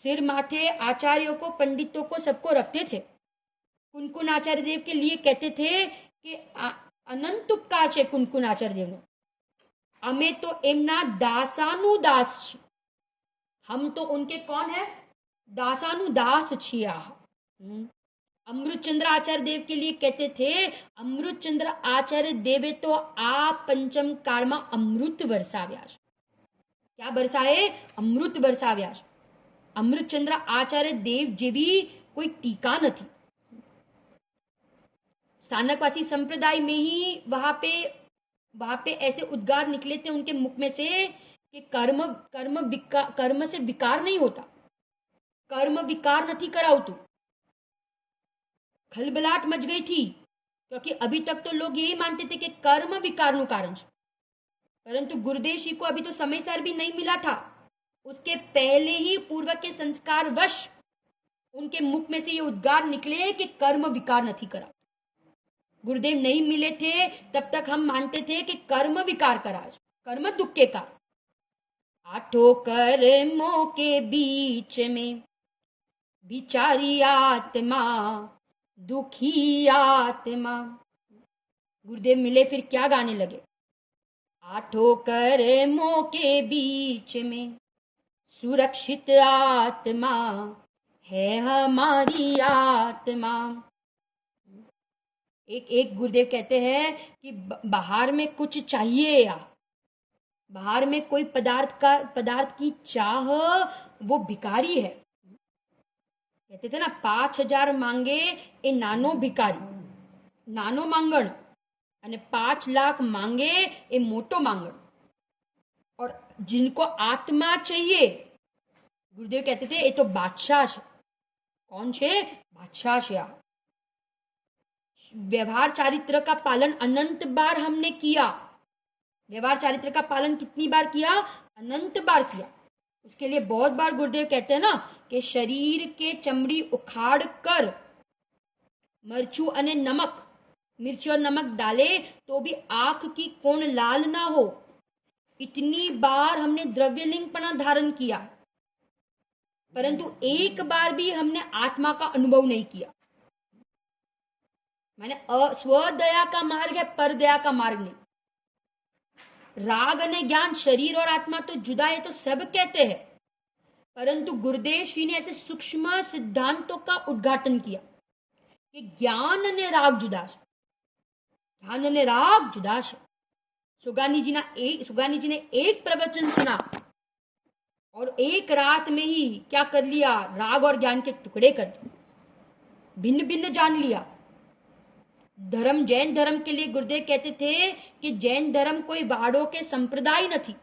सिर माथे आचार्यों को, पंडितों को, सबको रखते थे। कुनकुन आचार्य देव के लिए कहते थे कि अनंत उपकार छे कुनकुन आचार्य देवनो, अमे तो एमना दासानु दास छे। हम तो उनके कौन है? दासानु दास छिया। अमृतचंद्र आचार्य देव के लिए कहते थे, अमृतचंद्र आचार्य देवे तो आ पंचम काल में अमृत बरसाव्या छे। क्या बरसाए? अमृत बरसाव्या छे। अमृतचंद्र आचार्य देव जेवी कोई टीका नहीं। स्थानकवासी संप्रदाय में ही वहां पे ऐसे उद्गार निकले थे उनके मुख में से कि कर्म से विकार नहीं होता, कर्म विकार नहीं कराऊ तू। खलबलाहट मच गई थी, क्योंकि अभी तक तो लोग यही मानते थे कि कर्म विकार नु कारण छे, परंतु गुरुदेव जी को अभी तो समयसर भी नहीं मिला था। उसके पहले ही पूर्व के संस्कार वश उनके मुख में से ये उद्गार निकले कि कर्म विकार नहीं करा। गुरुदेव नहीं मिले थे तब तक हम मानते थे कि कर्म विकार करा, कर्म दुख के कारण। आठों कर्मों के बीच में बिचारी आत्मा, दुखी आत्मा। गुरुदेव मिले फिर क्या गाने लगे, आठों कर्मों के बीच में सुरक्षित आत्मा है हमारी आत्मा। एक गुरुदेव कहते हैं कि बाहर में कुछ चाहिए या बाहर में कोई पदार्थ की चाह, वो भिखारी है। कहते थे ना 5,000 मांगे ए नानो भिखारी, नानो मांगण, અને 5 लाख मांगे ए मोटो मांगण। और जिनको आत्मा चाहिए, गुरुदेव कहते थे ये तो बादशाह है। कौन छे? बादशाह है। व्यवहार चारित्र का पालन अनंत बार हमने किया। व्यवहार चारित्र का पालन कितनी बार किया? अनंत बार किया। उसके लिए बहुत बार गुरुदेव कहते हैं ना कि शरीर के चमड़ी उखाड़ कर मिर्ची और नमक डाले तो भी आंख की कोण लाल ना हो, इतनी बार हमने द्रव्यलिंगपना धारण किया, परंतु एक बार भी हमने आत्मा का अनुभव नहीं किया। मैंने स्वदया का मार्ग है, परदया का मार्ग नहीं। राग और ज्ञान, शरीर और आत्मा तो जुदा है तो सब कहते हैं, परंतु गुरुदेव श्री ने ऐसे सूक्ष्म सिद्धांतों का उद्घाटन किया कि ज्ञान ने राग जुदा है, ज्ञान ने राग जुदा है। सुगानी जी ने एक प्रवचन सुना और एक रात में ही क्या कर लिया, राग और ज्ञान के टुकड़े कर दिए, भिन्न भिन्न जान लिया। धर्म, जैन धर्म के लिए गुरुदेव कहते थे कि जैन धर्म कोई वाड़ों के संप्रदाय नहीं,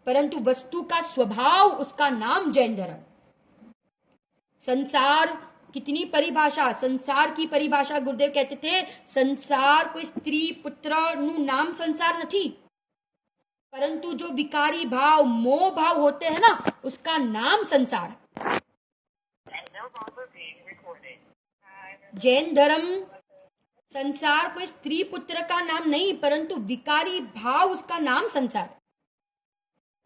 परंतु वस्तु का स्वभाव, उसका नाम जैन धर्म। संसार कितनी परिभाषा, संसार की परिभाषा गुरुदेव कहते थे संसार कोई स्त्री पुत्र नु नाम संसार नहीं, परंतु जो विकारी भाव, मोह भाव होते हैं ना, उसका नाम संसार है। जैन धर्म संसार कोई स्त्री पुत्र का नाम नहीं, परंतु विकारी भाव, उसका नाम संसार।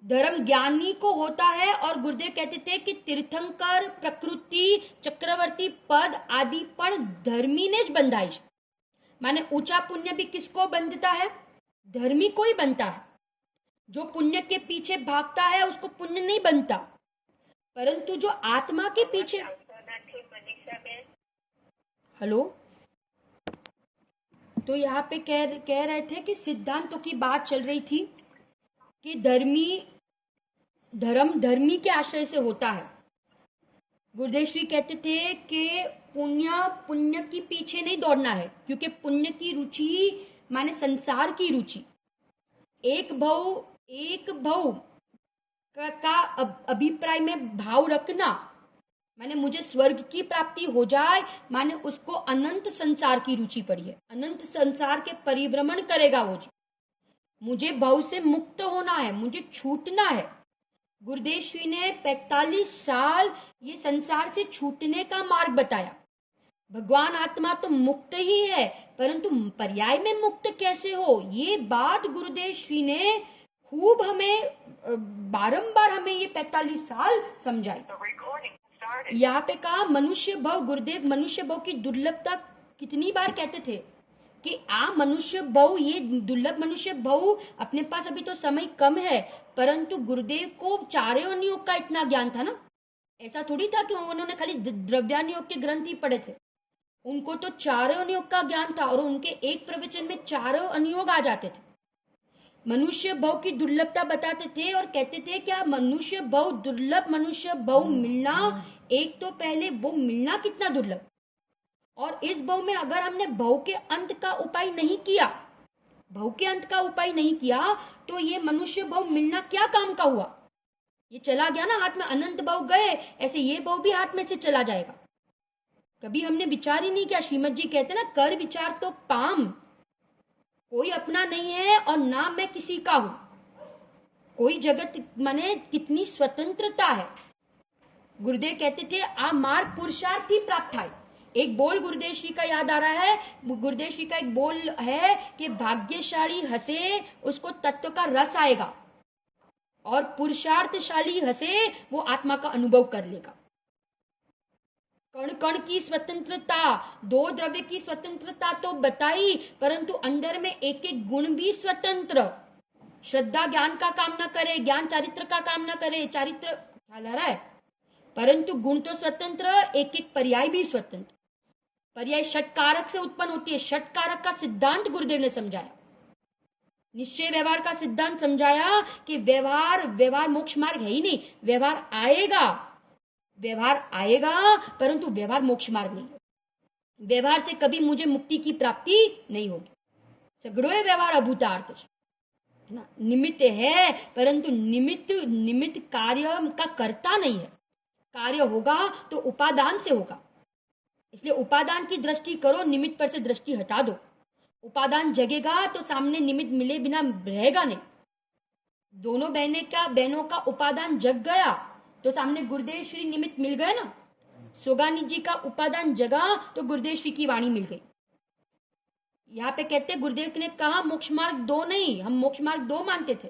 धर्म ज्ञानी को होता है, और गुरुदेव कहते थे कि तीर्थंकर, प्रकृति, चक्रवर्ती पद आदि पर धर्मी ने बंधाई। माने ऊंचा पुण्य भी किसको बंधता है? धर्मी को ही बनता है। जो पुण्य के पीछे भागता है उसको पुण्य नहीं बनता, परंतु जो आत्मा के पीछे। हेलो, तो यहाँ पे कह रहे थे कि सिद्धांतों की बात चल रही थी कि धर्मी के आश्रय से होता है। गुरुदेव श्री कहते थे कि पुण्य की पीछे नहीं दौड़ना है, क्योंकि पुण्य की रुचि माने संसार की रुचि। एक भव का अभिप्राय में भाव रखना माने मुझे स्वर्ग की प्राप्ति हो जाए, माने उसको अनंत संसार की रुचि पड़ी है, अनंत संसार के परिभ्रमण करेगा वो जी। मुझे भव से मुक्त होना है, मुझे छूटना है। गुरुदेव श्री ने 45 साल ये संसार से छूटने का मार्ग बताया। भगवान आत्मा तो मुक्त ही है, परंतु पर्याय में मुक्त कैसे हो, ये बात गुरुदेव श्री ने खूब हमें बारंबार हमें ये 45 साल समझाई। यहाँ पे कहा मनुष्य भव, गुरुदेव मनुष्य भव की दुर्लभता कितनी बार कहते थे कि मनुष्य भव, ये दुर्लभ मनुष्य भव, अपने पास अभी तो समय कम है, परंतु गुरुदेव को चारों योग का इतना ज्ञान था ना। ऐसा थोड़ी था कि उन्होंने खाली द्रव्यान योग के ग्रंथ ही पढ़े थे, उनको तो चारों अनुयोग का ज्ञान था, और उनके एक प्रवचन में चारों अनुयोग आ जाते थे। मनुष्य भव की दुर्लभता बताते थे और कहते थे क्या मनुष्य भव, दुर्लभ मनुष्य भव मिलना, एक तो पहले वो मिलना कितना दुर्लभ, और इस भव में अगर हमने भव के अंत का उपाय नहीं किया, भव के अंत का उपाय नहीं किया, तो ये मनुष्य भव मिलना क्या काम का हुआ? ये चला गया ना हाथ में, अनंत भव गए, ऐसे ये भव भी हाथ में से चला जाएगा। कभी हमने विचार ही नहीं किया। श्रीमद जी कहते ना, कर विचार तो पाम, कोई अपना नहीं है और ना मैं किसी का हूं, कोई जगत माने कितनी स्वतंत्रता है। गुरुदेव कहते थे आ मार्ग पुरुषार्थ ही प्राप्त है। एक बोल गुरुदेव श्री का याद आ रहा है, गुरुदेव श्री का एक बोल है कि भाग्यशाली हंसे उसको तत्व का रस आएगा, और पुरुषार्थशाली हंसे वो आत्मा का अनुभव कर लेगा। कण कण की स्वतंत्रता, दो द्रव्य की स्वतंत्रता तो बताई, परंतु अंदर में एक एक गुण भी स्वतंत्र। श्रद्धा ज्ञान का काम ना करे, ज्ञान चारित्र का काम ना करे, चारित्र ख्याल आ रहा है, परंतु गुण तो स्वतंत्र, एक एक पर्याय भी स्वतंत्र। पर्याय षटकारक से उत्पन्न होती है। षटकारक का सिद्धांत गुरुदेव ने समझाया, निश्चय व्यवहार का सिद्धांत समझाया कि व्यवहार मोक्ष मार्ग है ही नहीं, व्यवहार आएगा, परंतु व्यवहार मोक्ष मार्ग नहीं है। व्यवहार से कभी मुझे मुक्ति की प्राप्ति नहीं होगी। सगड़ो व्यवहार अभूतार्थ है ना, निमित्त है, परंतु निमित्त कार्य का कर्ता नहीं है। कार्य होगा तो उपादान से होगा, इसलिए उपादान की दृष्टि करो, निमित्त पर से दृष्टि हटा दो। उपादान जगेगा तो सामने निमित्त मिले बिना रहेगा नहीं। दोनों बहनों का उपादान जग गया तो सामने गुरुदेव श्री निमित्त मिल गए ना। सोगानी जी का उपादान जगा तो गुरुदेव श्री की वाणी मिल गई। यहाँ पे कहते गुरुदेव ने कहा मोक्ष मार्ग दो नहीं, हम मोक्ष मार्ग दो मानते थे,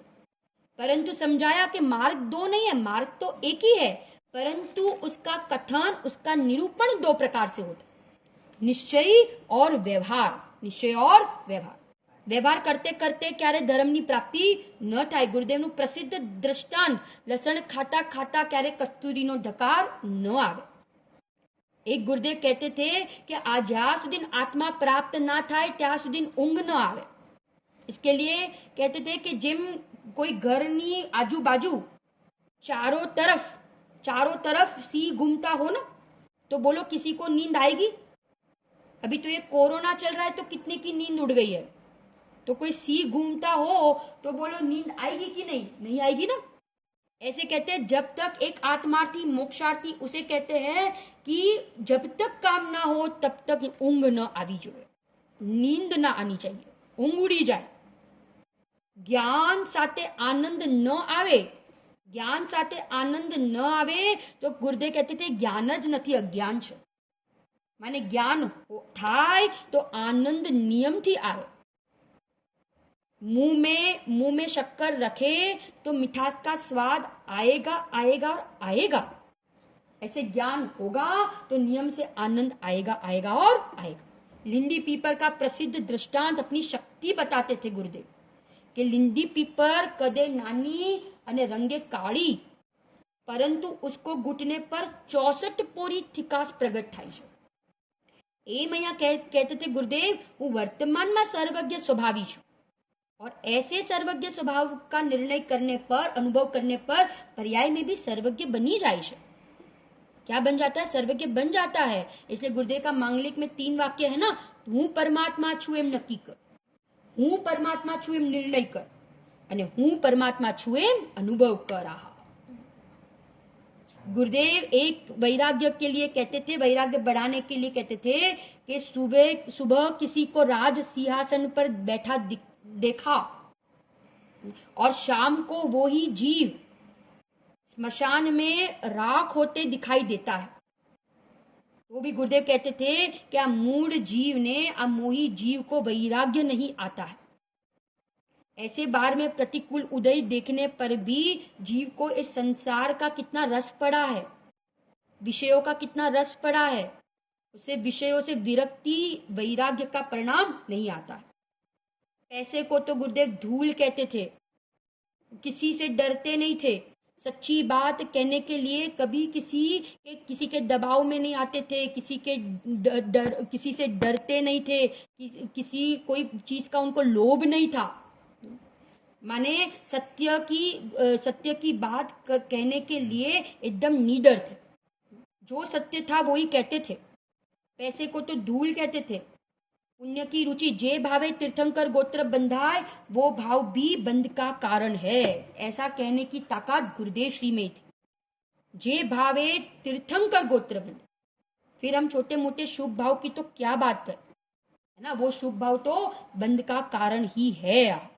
परंतु समझाया कि मार्ग दो नहीं है, मार्ग तो एक ही है, परंतु उसका कथन, उसका निरूपण दो प्रकार से होता है, निश्चय और व्यवहार। निश्चय और व्यवहार करते करते क्यारे धर्मनी प्राप्ति न થાય। ગુરુદેવનું પ્રસિદ્ધ દ્રષ્ટાંત, લસણ ખાતા ખાતા ક્યારે કસ્તુરીનો ઢકાર ન આવે। एक गुरुदेव कहते थे कि ज्यां સુધી आत्मा प्राप्त ना થાય ત્યાં સુધી ઊંઘ न आवे। इसके लिए कहते थे कि जिम कोई घरनी आजू बाजू चारों तरफ सी घूमता हो ना, तो बोलो किसी को नींद आएगी? अभी तो ये कोरोना चल रहा है तो कितने की नींद उड़ गई है, तो कोई सी घूमता हो तो बोलो नींद आएगी कि नहीं आएगी ना। ऐसे कहते हैं जब तक एक आत्मार्थी मोक्षार्थी, उसे कहते हैं कि जब तक काम ना हो तब तक ऊंघ न आवी જોઈએ, नींद ना आनी चाहिए, ऊंघ उड़ी जाए। ज्ञान साथे आनंद न आवे तो गुरुदेव कहते थे ज्ञान ज નથી, अज्ञान છે। माने ज्ञान થાય तो आनंद नियम थी आवे। मुंह में शक्कर रखे तो मिठास का स्वाद आएगा। ऐसे ज्ञान होगा तो नियम से आनंद आएगा और आएगा। लिंडी पीपर का प्रसिद्ध दृष्टांत अपनी शक्ति बताते थे गुरुदेव कि लिंडी पीपर कदे नानी अने रंगे काળી, परंतु उसको घुटने पर 64 पोरी थिकास प्रगट થાય છે। एम अहिया कहते थे गुरुदेव, હું વર્તમાનમાં સર્વજ્ઞ સ્વભાવી છું, और ऐसे सर्वज्ञ स्वभाव का निर्णय करने पर, अनुभव करने पर पर्याय में भी सर्वज्ञ बनी जाए। क्या बन जाता है? सर्वज्ञ बन जाता है। इसलिए गुरुदेव का मांगलिक में 3 वाक्य है ना, हूँ परमात्मा छू एम नक्की कर, हूँ परमात्मा छू एम निर्णय कर, अने हूँ परमात्मा छू एम अनुभव कर रहा। गुरुदेव एक वैराग्य के लिए कहते थे, वैराग्य बढ़ाने के लिए कहते थे कि सुबह किसी को राज सिंहासन पर बैठा देखा और शाम को वो ही जीव स्मशान में राख होते दिखाई देता है, वो भी गुरुदेव कहते थे कि मूढ़ जीव ने, मोही जीव को वैराग्य नहीं आता है। ऐसे बार में प्रतिकूल उदय देखने पर भी जीव को इस संसार का कितना रस पड़ा है, विषयों का कितना रस पड़ा है, उसे विषयों से विरक्ति, वैराग्य का परिणाम नहीं आता है। पैसे को तो गुरुदेव धूल कहते थे, किसी से डरते नहीं थे, सच्ची बात कहने के लिए कभी किसी के दबाव में नहीं आते थे, किसी से डरते नहीं थे, किसी कोई चीज का उनको लोभ नहीं था। माने सत्य की बात कहने के लिए एकदम निडर थे, जो सत्य था वो ही कहते थे। पैसे को तो धूल कहते थे। पुण्य की रुचि जे भावे तीर्थंकर गोत्र बंधाए, वो भाव भी बंध का कारण है। ऐसा कहने की ताकत गुरुदेव श्री में थी। जे भावे तीर्थंकर गोत्र बंध, फिर हम छोटे मोटे शुभ भाव की तो क्या बात करें, है ना। वो शुभ भाव तो बंध का कारण ही है।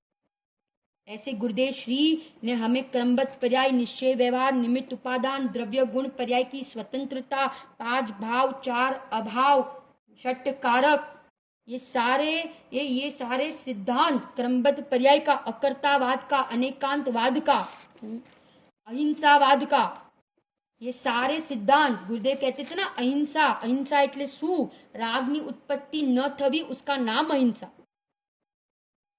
ऐसे गुरुदेव श्री ने हमें क्रमबद्ध पर्याय, निश्चय, व्यवहार, निमित्त, उपादान, द्रव्य, गुण, पर्याय की स्वतंत्रता, 5 भाव, 4 अभाव, षट कारक, ये सारे सिद्धांत, क्रमबद्ध पर्याय का, अकर्तावाद का, अनेकांतवाद का, अहिंसावाद का, ये सारे सिद्धांत गुरुदेव कहते थे ना, अहिंसा એટલે શું? રાગની उत्पत्ति न थवी, उसका नाम अहिंसा।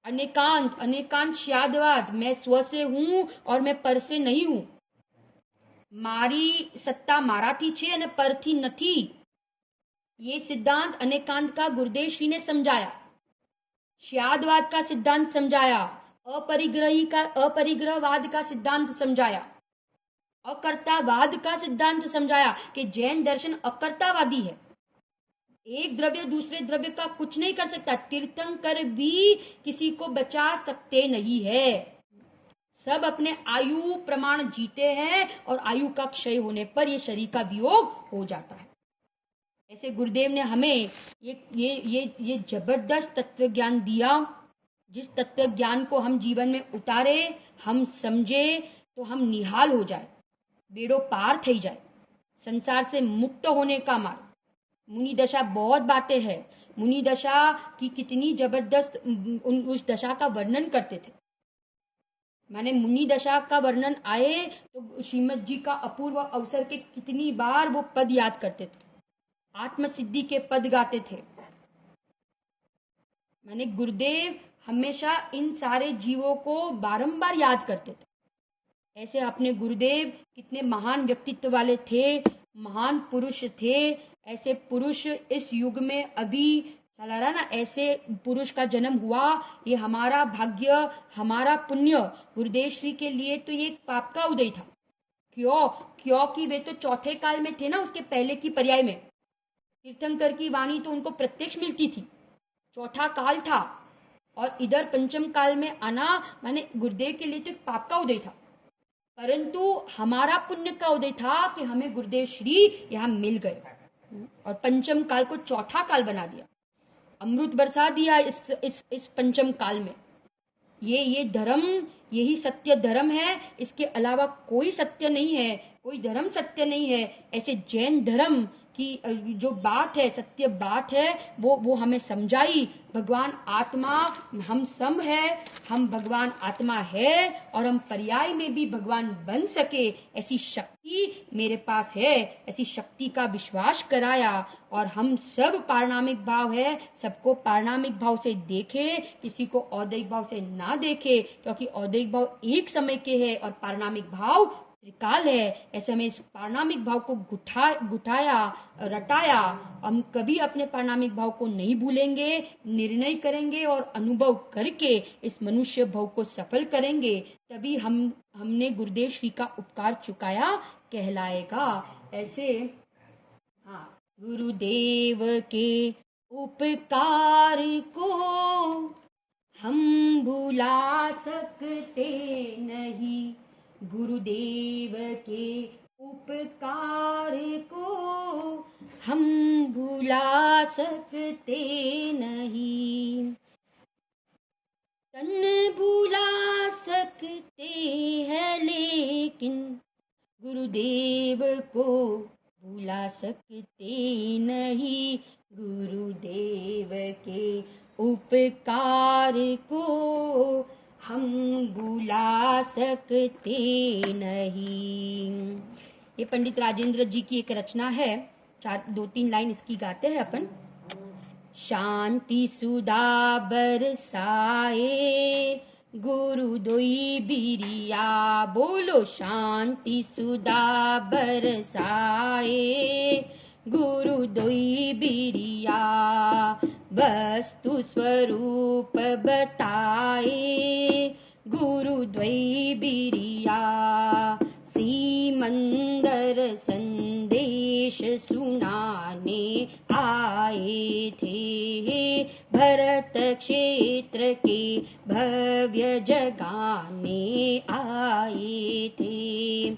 अनेकांत श्यादवाद, मैं स्व से हूं और मैं पर से नहीं हूं। मारी सत्ता माराथी छे અને परथी નથી। ये सिद्धांत अनेकांत का गुरुदेव श्री ने समझाया, श्यादवाद का सिद्धांत समझाया, अपरिग्रहवाद का सिद्धांत समझाया, अकर्तावाद का सिद्धांत समझाया कि जैन दर्शन अकर्तावादी है। एक द्रव्य दूसरे द्रव्य का कुछ नहीं कर सकता। तीर्थंकर भी किसी को बचा सकते नहीं है। सब अपने आयु प्रमाण जीते हैं और आयु का क्षय होने पर ये शरीर का वियोग हो जाता है। ऐसे गुरुदेव ने हमें ये जबरदस्त तत्व ज्ञान दिया, जिस तत्व ज्ञान को हम जीवन में उतारे, हम समझे तो हम निहाल हो जाए, बेड़ो पार थई जाए, संसार से मुक्त होने का मार्ग। मुनि दशा बहुत बातें हैं। मुनि दशा की कितनी जबरदस्त उस दशा का वर्णन करते थे। माने मुनि दशा का वर्णन आए तो श्रीमद जी का अपूर्व अवसर के कितनी बार वो पद याद करते थे, आत्म सिद्धि के पद गाते थे। माने गुरुदेव हमेशा इन सारे जीवों को बारंबार याद करते थे। ऐसे अपने गुरुदेव कितने महान व्यक्तित्व वाले थे, महान पुरुष थे। ऐसे पुरुष इस युग में अभी चला रहा ना, ऐसे पुरुष का जन्म हुआ, ये हमारा भाग्य, हमारा पुण्य। गुरुदेव श्री के लिए तो ये पाप का उदय था। क्योंकि वे तो चौथे काल में थे ना, उसके पहले की पर्याय में। तीर्थंकर की वाणी तो उनको प्रत्यक्ष मिलती थी, चौथा काल था। और इधर पंचम काल में आना माने गुरुदेव के लिए तो एक पाप का उदय था, परंतु हमारा पुण्य का उदय था कि हमें गुरुदेव श्री यहाँ मिल गए और पंचम काल को चौथा काल बना दिया, अमृत बरसा दिया इस पंचम काल में। ये धर्म, यही सत्य धर्म है, इसके अलावा कोई सत्य नहीं है, कोई धर्म सत्य नहीं है। ऐसे जैन धर्म की जो बात है, सत्य बात है, वो हमें समझाई। भगवान आत्मा हम सब है, हम भगवान आत्मा है और हम पर्याय में भी भगवान बन सके, ऐसी शक्ति मेरे पास है। ऐसी शक्ति का विश्वास कराया और हम सब पारणामिक भाव है, सबको पारणामिक भाव से देखे, किसी को औदैहिक भाव से ना देखे, क्योंकि औदैहिक भाव एक समय के है और पारणामिक भाव त्रिकाल है। ऐसे हमें इस पारणामिक भाव को गुठाया, रटाया। हम कभी अपने पारणामिक भाव को नहीं भूलेंगे, निर्णय करेंगे और अनुभव करके इस मनुष्य भाव को सफल करेंगे, तभी हमने गुरुदेव श्री का उपकार चुकाया कहलाएगा। ऐसे हाँ, गुरुदेव के उपकार को हम भुला सकते नहीं, गुरुदेव के उपकार को हम भुला सकते नहीं। तन भुला सकते हैं लेकिन गुरुदेव को भुला सकते नहीं, गुरुदेव के उपकार को हम भुला सकते नहीं। ये पंडित राजेंद्र जी की एक रचना है, 2-3 लाइन इसकी गाते हैं अपन। शांति सुधा बरसाए गुरु दोई बिरिया, बोलो शांति सुधा बरसाए गुरु दोई बिरिया, वस्तु स्वरूप बताए गुरु द्वै बिरिया, सीमंदर संदेश सुनाने आए थे, भरत क्षेत्र के भव्य जगाने आए थे।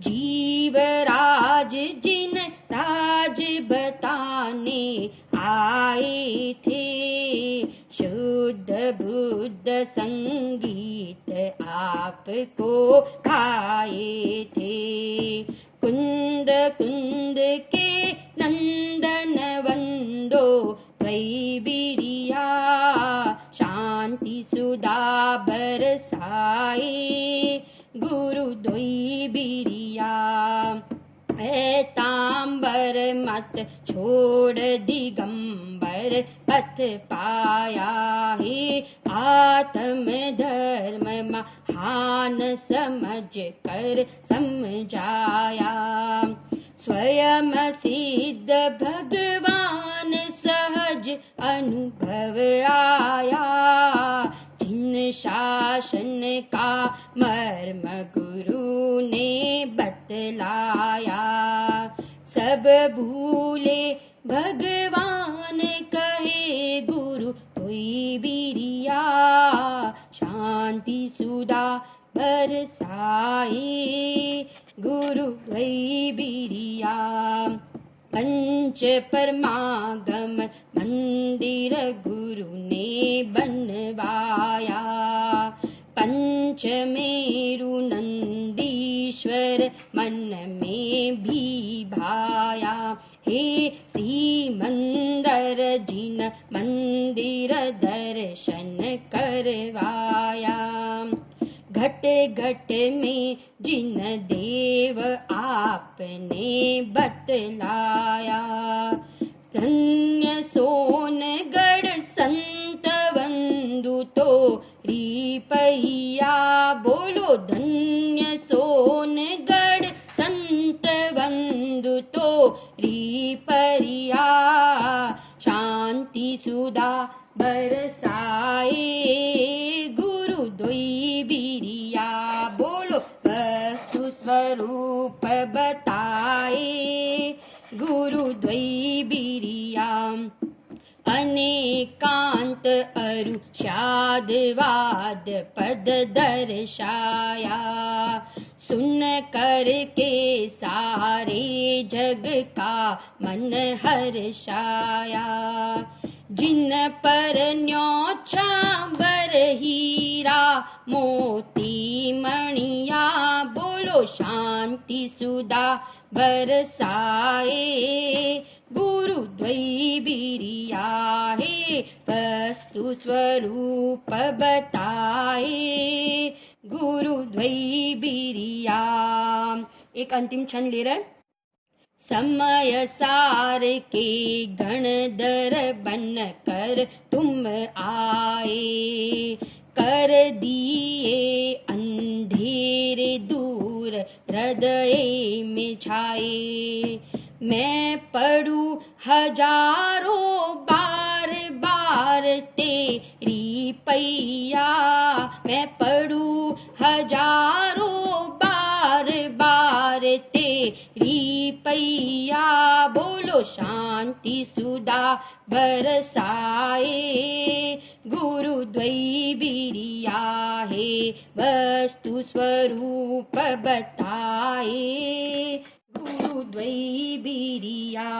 जीवराज जिन राज बताने आए थे, शुद्ध बुद्ध संगीत आपको खाए थे। कुंद कुंद के नंदन वंदो वैबिरिया, शांति सुधा बरसाए गुरु द्वैबिरिया। तांबर मत छोड़ दिगंबर पथ पाया है, आत्म धर्म महान समझ कर समझाया। स्वयं सिद्ध भगवान सहज अनुभव आया, जिन शासन का मर्म गुरु ने बतलाया। सब भूले भगवान कहे गुरु द्वैबिरिया, शांति सुधा बरसाए गुरु द्वैबिरिया। पंच परमागम मंदिर गुरु ने बनवाया, पंच मेरु नंदीश्वर मन में भी भाया। हे सीमंदर जिन मंदिर दर्शन करवाया, घट घट में जिन देव आपने बतलाया। धन्य सोनगढ़ संत बंधु तो रिपैया, बोलो धन्य सोनगढ़ संत बंधु तो रिपैया। शांति सुधा बरसाए गुरु द्वैबिरिया, बोलो वस्तु स्वरूप बताए गुरु द्वैबिरिया। अनेकांत अरु शादवाद पद दर्शाया, सुन कर के सारे जग का मन हर्षाया। जिन पर न्योछावर हीरा मोती मणिया, बोलो शांति सुधा बरसाए गुरु द्वैबिरिया। हे वस्तु स्वरूप बताए गुरु द्वैबिरिया। एक अंतिम क्षण ले रहे। समय सार के गणधर बन कर तुम आए, कर दिए अंधेरे दूर हृदय में छाए। मैं पढ़ूं हजारों बार बार तेरी पैया, मैं पढ़ूं हजारों बार बार तेरी पैया। बोलो शांति सुधा बरसाए गुरु द्वैबिरिया। हे वस्तु स्वरूप बताए गुरु द्वैबिरिया।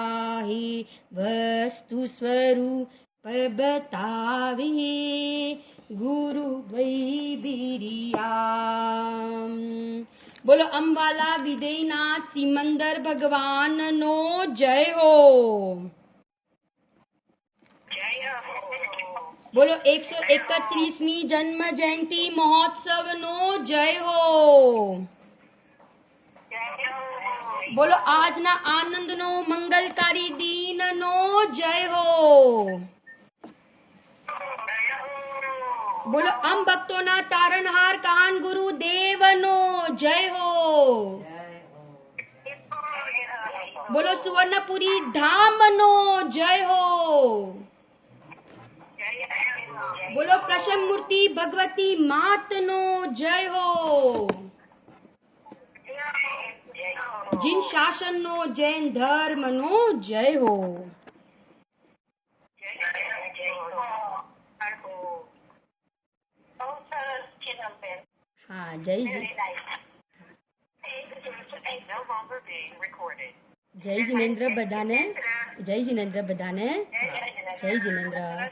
हे वस्तु स्वरूप बतावे गुरु द्वैबिरिया। बोलो अम्बाला विदेनाथ सिमंदर भगवान नो जय हो। बोलो 131वीं जन्म जयंती महोत्सव नो जय हो। बोलो आज ना आनंद नो मंगलकारी दीन नो जय हो। बोलो अम भक्तों ना तारणहार कहान गुरु देव नो जय हो। बोलो सुवर्णपुरी धाम नो जय हो। बोलो प्रसन्न मूर्ति भगवती मात नो जय हो। જીન શાસનનો જૈન ધર્મનો જય હો. હા જય જય જીનેન્દ્ર બધાને. જય જીનેન્દ્ર બધાને. જય જીનેન્દ્ર.